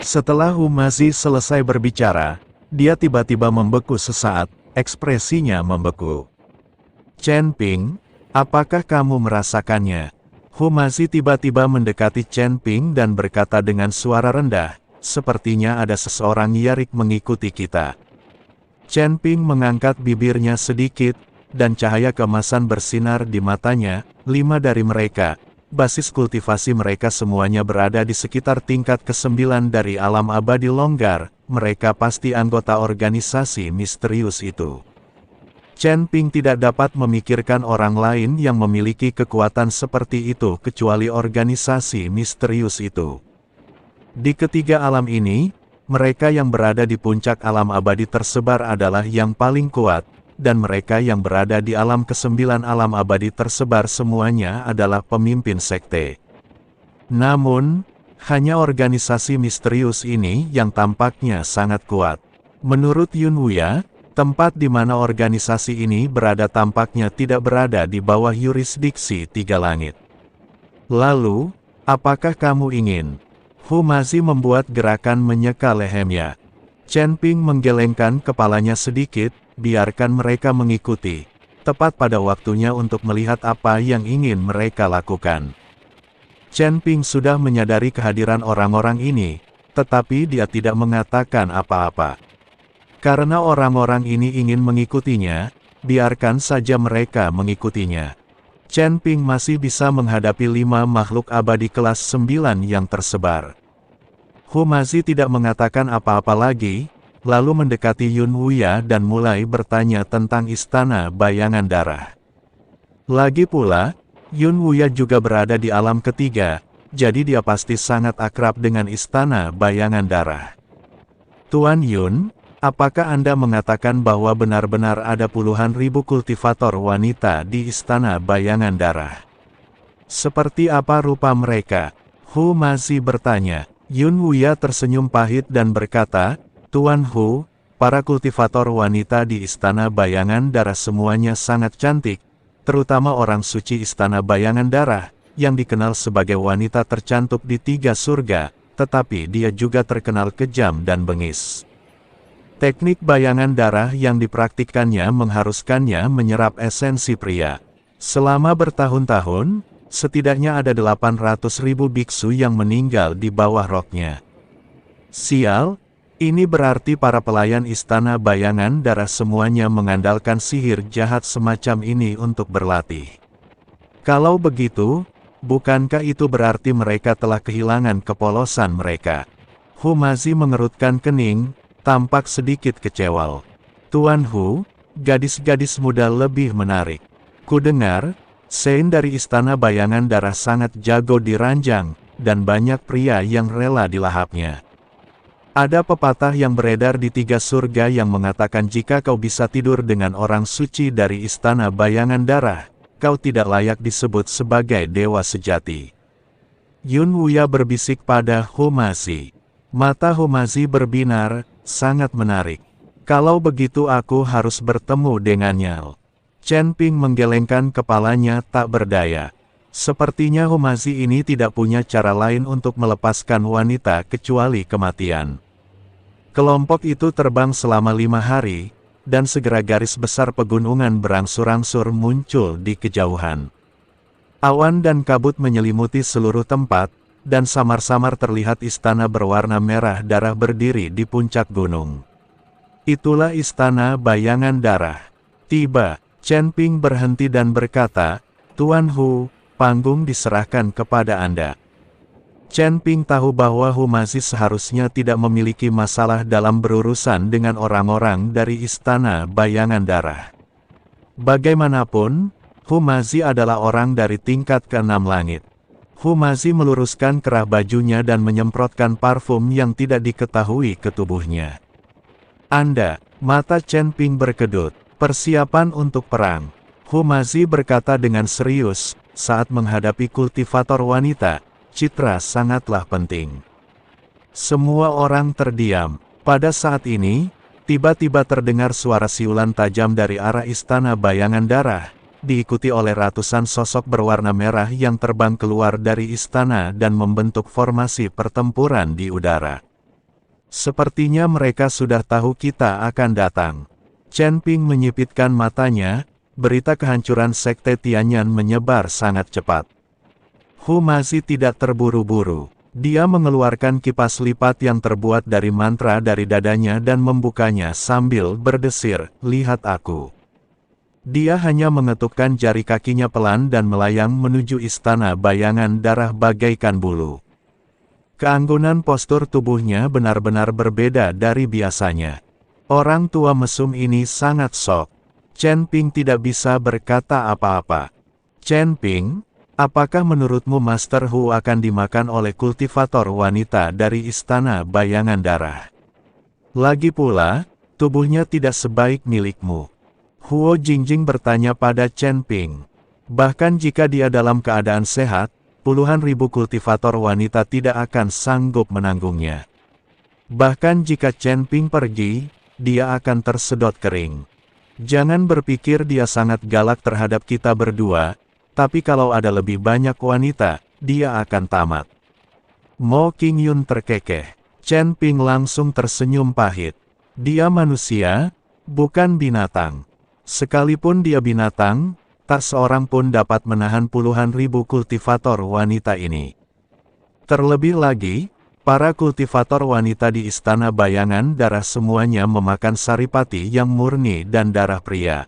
Setelah Humazi selesai berbicara, dia tiba-tiba membeku sesaat, ekspresinya membeku. Chen Ping, apakah kamu merasakannya? Humazi tiba-tiba mendekati Chen Ping dan berkata dengan suara rendah, sepertinya ada seseorang nyarik mengikuti kita. Chen Ping mengangkat bibirnya sedikit, dan cahaya keemasan bersinar di matanya. 5 dari mereka, basis kultivasi mereka semuanya berada di sekitar tingkat ke-9 dari alam abadi longgar, mereka pasti anggota organisasi misterius itu. Chen Ping tidak dapat memikirkan orang lain yang memiliki kekuatan seperti itu kecuali organisasi misterius itu. Di ketiga alam ini, mereka yang berada di puncak alam abadi tersebar adalah yang paling kuat, dan mereka yang berada di alam ke-9 alam abadi tersebar semuanya adalah pemimpin sekte. Namun, hanya organisasi misterius ini yang tampaknya sangat kuat. Menurut Yun Wuya, tempat di mana organisasi ini berada tampaknya tidak berada di bawah yurisdiksi Tiga Langit. Lalu, apakah kamu ingin? Humazi membuat gerakan menyeka lehernya. Chen Ping menggelengkan kepalanya sedikit, biarkan mereka mengikuti. Tepat pada waktunya untuk melihat apa yang ingin mereka lakukan. Chen Ping sudah menyadari kehadiran orang-orang ini, tetapi dia tidak mengatakan apa-apa. Karena orang-orang ini ingin mengikutinya, biarkan saja mereka mengikutinya. Chen Ping masih bisa menghadapi 5 makhluk abadi kelas 9 yang tersebar. Humazi tidak mengatakan apa-apa lagi, lalu mendekati Yun Wuya dan mulai bertanya tentang Istana Bayangan Darah. Lagi pula, Yun Wuya juga berada di alam ketiga, jadi dia pasti sangat akrab dengan Istana Bayangan Darah. Tuan Yun, apakah Anda mengatakan bahwa benar-benar ada puluhan ribu kultivator wanita di Istana Bayangan Darah? Seperti apa rupa mereka? Humazi bertanya. Yun Wuya tersenyum pahit dan berkata, Tuan Hu, para kultivator wanita di Istana Bayangan Darah semuanya sangat cantik, terutama orang suci Istana Bayangan Darah, yang dikenal sebagai wanita tercantik di 3 surga, tetapi dia juga terkenal kejam dan bengis. Teknik bayangan darah yang dipraktikkannya mengharuskannya menyerap esensi pria. Selama bertahun-tahun, setidaknya ada 800.000 biksu yang meninggal di bawah roknya. Sial, ini berarti para pelayan Istana Bayangan Darah semuanya mengandalkan sihir jahat semacam ini untuk berlatih. Kalau begitu, bukankah itu berarti mereka telah kehilangan kepolosan mereka? Humazi mengerutkan kening, tampak sedikit kecewa. Tuan Hu, gadis-gadis muda lebih menarik. Kudengar, Sein dari Istana Bayangan Darah sangat jago di ranjang, dan banyak pria yang rela dilahapnya. Ada pepatah yang beredar di 3 surga yang mengatakan jika kau bisa tidur dengan orang suci dari Istana Bayangan Darah, kau tidak layak disebut sebagai dewa sejati. Yun Wuya berbisik pada Humazi. Mata Humazi berbinar, sangat menarik. Kalau begitu aku harus bertemu dengannya. Chen Ping menggelengkan kepalanya tak berdaya. Sepertinya Humazi ini tidak punya cara lain untuk melepaskan wanita kecuali kematian. Kelompok itu terbang selama 5 hari, dan segera garis besar pegunungan berangsur-angsur muncul di kejauhan. Awan dan kabut menyelimuti seluruh tempat, dan samar-samar terlihat istana berwarna merah darah berdiri di puncak gunung. Itulah Istana Bayangan Darah. Tiba, Chen Ping berhenti dan berkata, Tuan Hu, panggung diserahkan kepada Anda. Chen Ping tahu bahwa Humazi seharusnya tidak memiliki masalah dalam berurusan dengan orang-orang dari Istana Bayangan Darah. Bagaimanapun, Humazi adalah orang dari tingkat ke-6 langit. Humazi meluruskan kerah bajunya dan menyemprotkan parfum yang tidak diketahui ke tubuhnya. Anda, mata Chen Ping berkedut. Persiapan untuk perang. Humazi berkata dengan serius, saat menghadapi kultivator wanita, citra sangatlah penting. Semua orang terdiam. Pada saat ini, tiba-tiba terdengar suara siulan tajam dari arah Istana Bayangan Darah, diikuti oleh ratusan sosok berwarna merah yang terbang keluar dari istana dan membentuk formasi pertempuran di udara. Sepertinya mereka sudah tahu kita akan datang. Chen Ping menyipitkan matanya, berita kehancuran Sekte Tianyan menyebar sangat cepat. Hu Mazi tidak terburu-buru. Dia mengeluarkan kipas lipat yang terbuat dari mantra dari dadanya dan membukanya sambil berdesir, "Lihat aku." Dia hanya mengetukkan jari kakinya pelan dan melayang menuju istana bayangan darah bagaikan bulu. Keanggunan postur tubuhnya benar-benar berbeda dari biasanya. Orang tua mesum ini sangat shock. Chen Ping tidak bisa berkata apa-apa. "Chen Ping, apakah menurutmu Master Hu akan dimakan oleh kultivator wanita dari istana bayangan darah? Lagi pula, tubuhnya tidak sebaik milikmu." Huo Jingjing bertanya pada Chen Ping. Bahkan jika dia dalam keadaan sehat, puluhan ribu kultivator wanita tidak akan sanggup menanggungnya. Bahkan jika Chen Ping pergi, dia akan tersedot kering. Jangan berpikir dia sangat galak terhadap kita berdua, tapi kalau ada lebih banyak wanita, dia akan tamat. Mo Qingyun terkekeh. Chen Ping langsung tersenyum pahit. Dia manusia, bukan binatang. Sekalipun dia binatang, tak seorang pun dapat menahan puluhan ribu kultivator wanita ini. Terlebih lagi, para kultivator wanita di istana bayangan darah semuanya memakan saripati yang murni dan darah pria.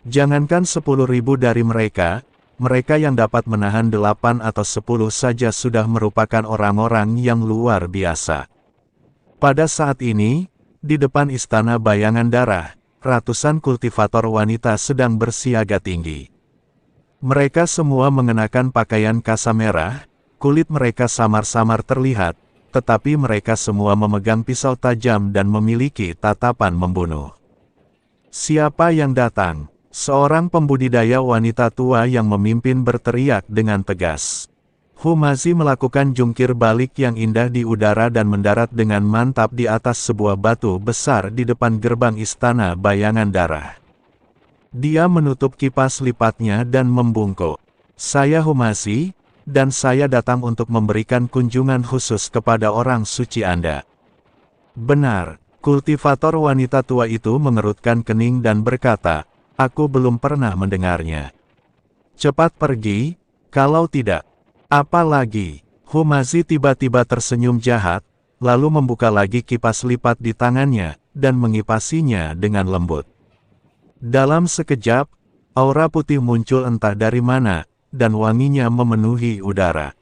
Jangankan 10.000 dari mereka yang dapat menahan 8 atau 10 saja sudah merupakan orang-orang yang luar biasa. Pada saat ini, di depan istana bayangan darah, ratusan kultivator wanita sedang bersiaga tinggi. Mereka semua mengenakan pakaian kasa merah, kulit mereka samar-samar terlihat, tetapi mereka semua memegang pisau tajam dan memiliki tatapan membunuh. "Siapa yang datang?" Seorang pembudidaya wanita tua yang memimpin berteriak dengan tegas. Hu Mazi melakukan jungkir balik yang indah di udara dan mendarat dengan mantap di atas sebuah batu besar di depan gerbang istana bayangan darah. Dia menutup kipas lipatnya dan membungkuk. "Saya Hu Mazi, dan saya datang untuk memberikan kunjungan khusus kepada orang suci Anda." "Benar." Kultivator wanita tua itu mengerutkan kening dan berkata, "Aku belum pernah mendengarnya. Cepat pergi, kalau tidak." "Apalagi?" Hu Mazi tiba-tiba tersenyum jahat, lalu membuka lagi kipas lipat di tangannya, dan mengipasinya dengan lembut. Dalam sekejap, aura putih muncul entah dari mana, dan wanginya memenuhi udara.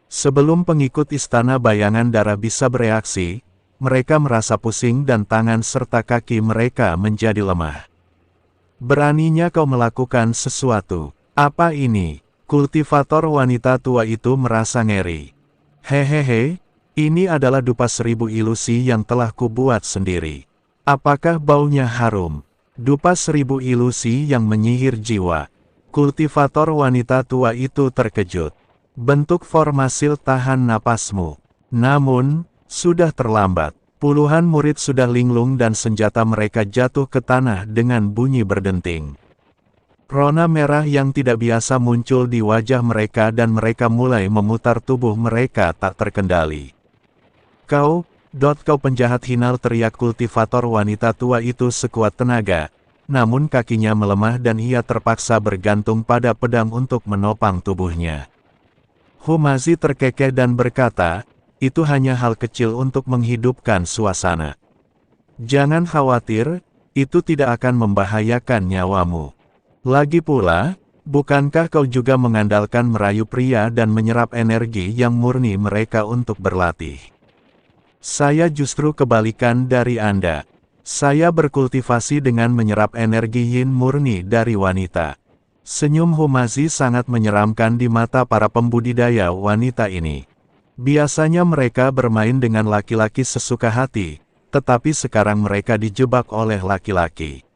Sebelum pengikut istana bayangan darah bisa bereaksi, mereka merasa pusing dan tangan serta kaki mereka menjadi lemah. "Beraninya kau melakukan sesuatu. Apa ini?" Kultivator wanita tua itu merasa ngeri. "Hehehe, ini adalah dupa 1000 ilusi yang telah kubuat sendiri. Apakah baunya harum?" Dupa 1000 ilusi yang menyihir jiwa. Kultivator wanita tua itu terkejut. "Bentuk formasil tahan napasmu." Namun, sudah terlambat. Puluhan murid sudah linglung dan senjata mereka jatuh ke tanah dengan bunyi berdenting. Rona merah yang tidak biasa muncul di wajah mereka dan mereka mulai memutar tubuh mereka tak terkendali. Kau penjahat hinal," teriak kultivator wanita tua itu sekuat tenaga, namun kakinya melemah dan ia terpaksa bergantung pada pedang untuk menopang tubuhnya. Hu Mazi terkekeh dan berkata, "Itu hanya hal kecil untuk menghidupkan suasana. Jangan khawatir, itu tidak akan membahayakan nyawamu. Lagi pula, bukankah kau juga mengandalkan merayu pria dan menyerap energi yang murni mereka untuk berlatih? Saya justru kebalikan dari Anda. Saya berkultivasi dengan menyerap energi yin murni dari wanita." Senyum Hu Mazi sangat menyeramkan di mata para pembudidaya wanita ini. Biasanya mereka bermain dengan laki-laki sesuka hati, tetapi sekarang mereka dijebak oleh laki-laki.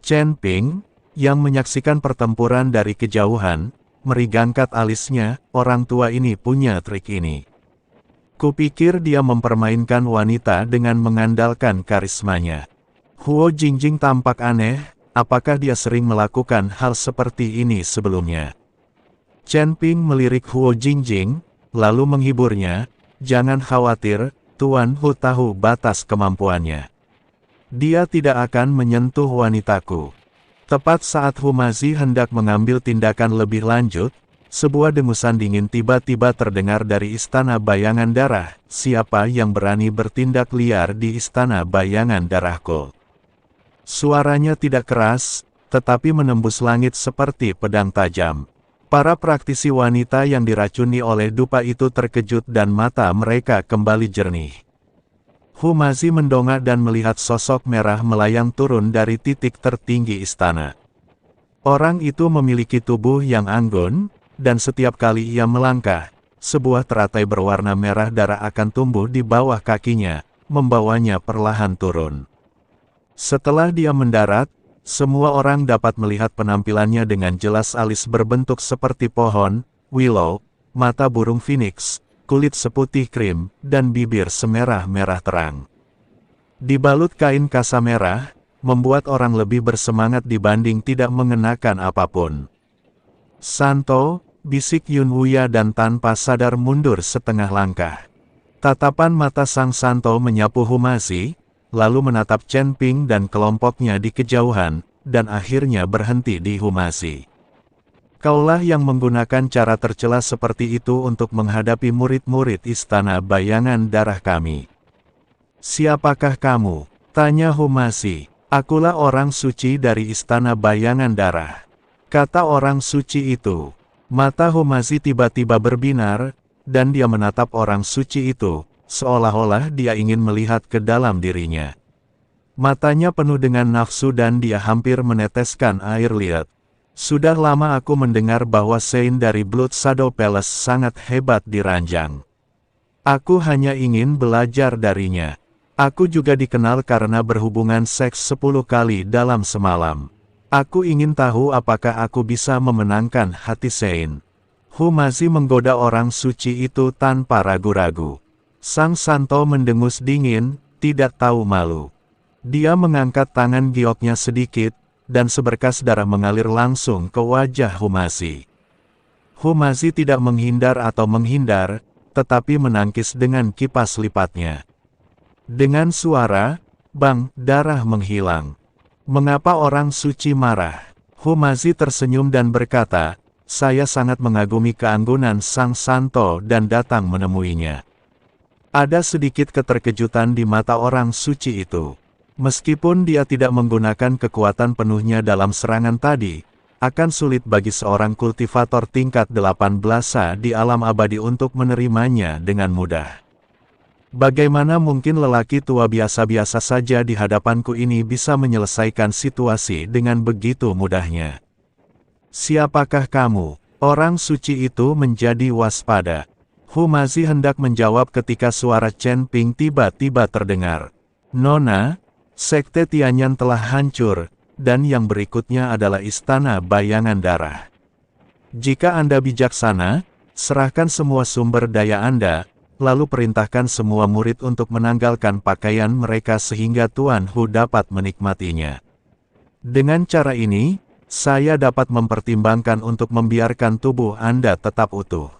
Chen Ping, yang menyaksikan pertempuran dari kejauhan, merigangkat alisnya. "Orang tua ini punya trik ini. Kupikir dia mempermainkan wanita dengan mengandalkan karismanya." Huo Jingjing tampak aneh, apakah dia sering melakukan hal seperti ini sebelumnya? Chen Ping melirik Huo Jingjing, lalu menghiburnya, "Jangan khawatir, Tuan Hu tahu batas kemampuannya. Dia tidak akan menyentuh wanitaku. Tepat saat Humazi hendak mengambil tindakan lebih lanjut, sebuah dengusan dingin tiba-tiba terdengar dari Istana Bayangan Darah. Siapa yang berani bertindak liar di Istana Bayangan Darahku? Suaranya tidak keras, tetapi menembus langit seperti pedang tajam. Para praktisi wanita yang diracuni oleh dupa itu terkejut dan mata mereka kembali jernih. Humazi mendongak dan melihat sosok merah melayang turun dari titik tertinggi istana. Orang itu memiliki tubuh yang anggun, dan setiap kali ia melangkah, sebuah teratai berwarna merah darah akan tumbuh di bawah kakinya, membawanya perlahan turun. Setelah dia mendarat, semua orang dapat melihat penampilannya dengan jelas. Alis berbentuk seperti pohon, willow, mata burung phoenix, kulit seputih krim, dan bibir semerah-merah terang. Dibalut kain kasa merah, membuat orang lebih bersemangat dibanding tidak mengenakan apapun. Santo, bisik Yun Wuya dan tanpa sadar mundur setengah langkah. Tatapan mata sang Santo menyapu Humazi, lalu menatap Chen Ping dan kelompoknya di kejauhan, dan akhirnya berhenti di Humazi. Kaulah yang menggunakan cara tercela seperti itu untuk menghadapi murid-murid Istana Bayangan Darah kami. Siapakah kamu? Tanya Humazi. Akulah orang suci dari Istana Bayangan Darah. Kata orang suci itu. Mata Humazi tiba-tiba berbinar, dan dia menatap orang suci itu, seolah-olah dia ingin melihat ke dalam dirinya. Matanya penuh dengan nafsu dan dia hampir meneteskan air liat. Sudah lama aku mendengar bahwa Sein dari Blood Shadow Palace sangat hebat di ranjang. Aku hanya ingin belajar darinya. Aku juga dikenal karena berhubungan seks 10 kali dalam semalam. Aku ingin tahu apakah aku bisa memenangkan hati Sein. Humazi menggoda orang suci itu tanpa ragu-ragu. Sang Santo mendengus dingin, tidak tahu malu. Dia mengangkat tangan gioknya sedikit, dan seberkas darah mengalir langsung ke wajah Humazi. Humazi tidak menghindar atau menghindar, tetapi menangkis dengan kipas lipatnya. Dengan suara, bang, darah menghilang. Mengapa orang suci marah? Humazi tersenyum dan berkata, saya sangat mengagumi keanggunan sang Santo dan datang menemuinya. Ada sedikit keterkejutan di mata orang suci itu. Meskipun dia tidak menggunakan kekuatan penuhnya dalam serangan tadi, akan sulit bagi seorang kultivator tingkat 18 di alam abadi untuk menerimanya dengan mudah. Bagaimana mungkin lelaki tua biasa-biasa saja di hadapanku ini bisa menyelesaikan situasi dengan begitu mudahnya? Siapakah kamu? Orang suci itu menjadi waspada. Humazi hendak menjawab ketika suara Chen Ping tiba-tiba terdengar. Nona, Sekte Tianyan telah hancur, dan yang berikutnya adalah Istana Bayangan Darah. Jika Anda bijaksana, serahkan semua sumber daya Anda, lalu perintahkan semua murid untuk menanggalkan pakaian mereka sehingga Tuan Hu dapat menikmatinya. Dengan cara ini, saya dapat mempertimbangkan untuk membiarkan tubuh Anda tetap utuh.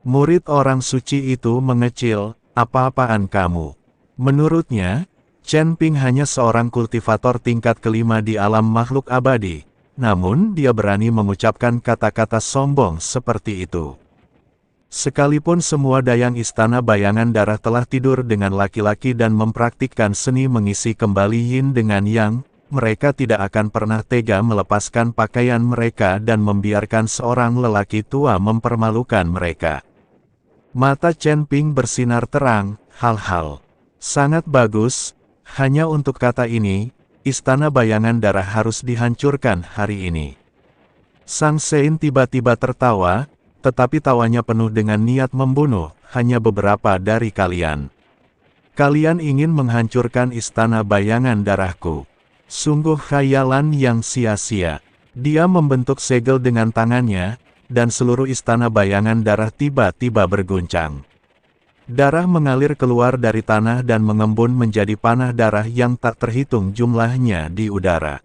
Murid orang suci itu mengecil, apa-apaan kamu? Menurutnya, Chen Ping hanya seorang kultivator tingkat kelima di alam makhluk abadi, namun dia berani mengucapkan kata-kata sombong seperti itu. Sekalipun semua dayang Istana Bayangan Darah telah tidur dengan laki-laki dan mempraktikkan seni mengisi kembali yin dengan yang, mereka tidak akan pernah tega melepaskan pakaian mereka dan membiarkan seorang lelaki tua mempermalukan mereka. Mata Chen Ping bersinar terang, hal-hal sangat bagus. Hanya untuk kata ini, Istana Bayangan Darah harus dihancurkan hari ini. Sang Sein tiba-tiba tertawa, tetapi tawanya penuh dengan niat membunuh, hanya beberapa dari kalian. Kalian ingin menghancurkan Istana Bayangan Darahku. Sungguh khayalan yang sia-sia. Dia membentuk segel dengan tangannya, dan seluruh Istana Bayangan Darah tiba-tiba berguncang. Darah mengalir keluar dari tanah dan mengembun menjadi panah darah yang tak terhitung jumlahnya di udara.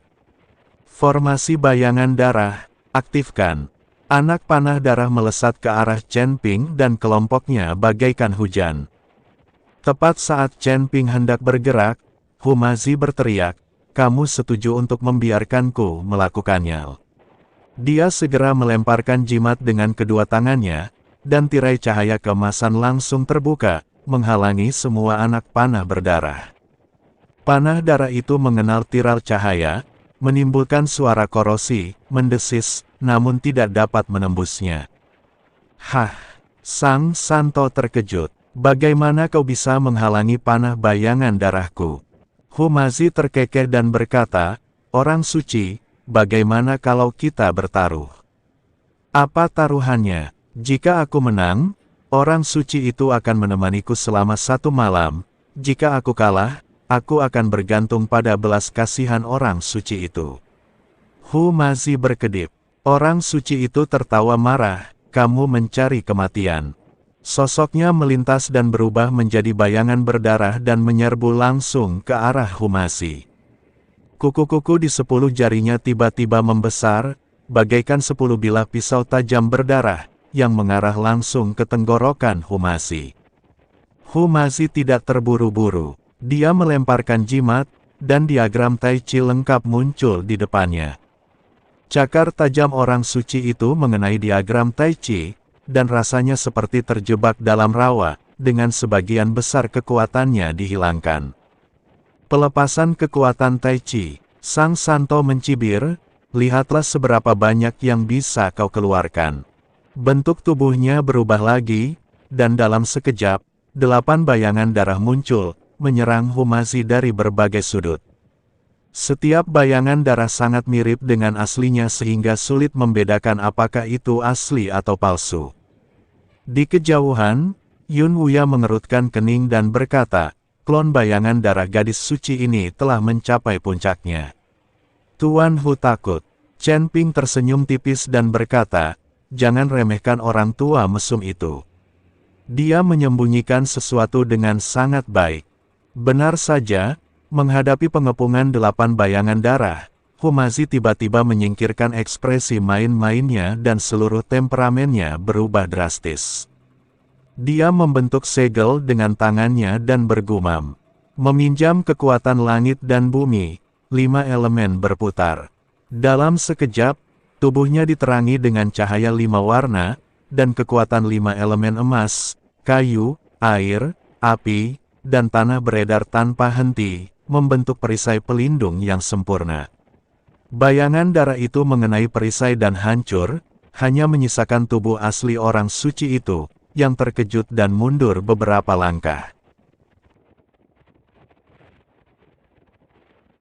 Formasi bayangan darah, aktifkan. Anak panah darah melesat ke arah Chen Ping dan kelompoknya bagaikan hujan. Tepat saat Chen Ping hendak bergerak, Humazi berteriak, "Kamu setuju untuk membiarkanku melakukannya?" Dia segera melemparkan jimat dengan kedua tangannya, dan tirai cahaya keemasan langsung terbuka, menghalangi semua anak panah berdarah. Panah darah itu mengenal tirai cahaya, menimbulkan suara korosi, mendesis, namun tidak dapat menembusnya. "Hah!" Sang Santo terkejut. "Bagaimana kau bisa menghalangi panah bayangan darahku?" Humazi terkekeh dan berkata, "Orang suci, bagaimana kalau kita bertaruh?" "Apa taruhannya? Jika aku menang, orang suci itu akan menemaniku selama 1 malam. Jika aku kalah, aku akan bergantung pada belas kasihan orang suci itu." Humazi berkedip. Orang suci itu tertawa marah, "Kamu mencari kematian." Sosoknya melintas dan berubah menjadi bayangan berdarah dan menyerbu langsung ke arah Humazi. Kuku-kuku di 10 jarinya tiba-tiba membesar, bagaikan 10 bilah pisau tajam berdarah, yang mengarah langsung ke tenggorokan Humazi. Humazi tidak terburu-buru. Dia melemparkan jimat, dan diagram Tai Chi lengkap muncul di depannya. Cakar tajam orang suci itu mengenai diagram Tai Chi, dan rasanya seperti terjebak dalam rawa, dengan sebagian besar kekuatannya dihilangkan. Pelepasan kekuatan Tai Chi, Sang Santo mencibir, "Lihatlah seberapa banyak yang bisa kau keluarkan." Bentuk tubuhnya berubah lagi, dan dalam sekejap, 8 bayangan darah muncul, menyerang Humazi dari berbagai sudut. Setiap bayangan darah sangat mirip dengan aslinya sehingga sulit membedakan apakah itu asli atau palsu. Di kejauhan, Yun Wuya mengerutkan kening dan berkata, "Klon bayangan darah gadis suci ini telah mencapai puncaknya." Tuan Hu takut. Chen Ping tersenyum tipis dan berkata, "Jangan remehkan orang tua mesum itu. Dia menyembunyikan sesuatu dengan sangat baik." Benar saja, menghadapi pengepungan 8 bayangan darah, Humazi tiba-tiba menyingkirkan ekspresi main-mainnya dan seluruh temperamennya berubah drastis. Dia membentuk segel dengan tangannya dan bergumam, "Meminjam kekuatan langit dan bumi, 5 elemen berputar." Dalam sekejap, tubuhnya diterangi dengan cahaya 5 warna, dan kekuatan 5 elemen emas, kayu, air, api, dan tanah beredar tanpa henti, membentuk perisai pelindung yang sempurna. Bayangan darah itu mengenai perisai dan hancur, hanya menyisakan tubuh asli orang suci itu, yang terkejut dan mundur beberapa langkah.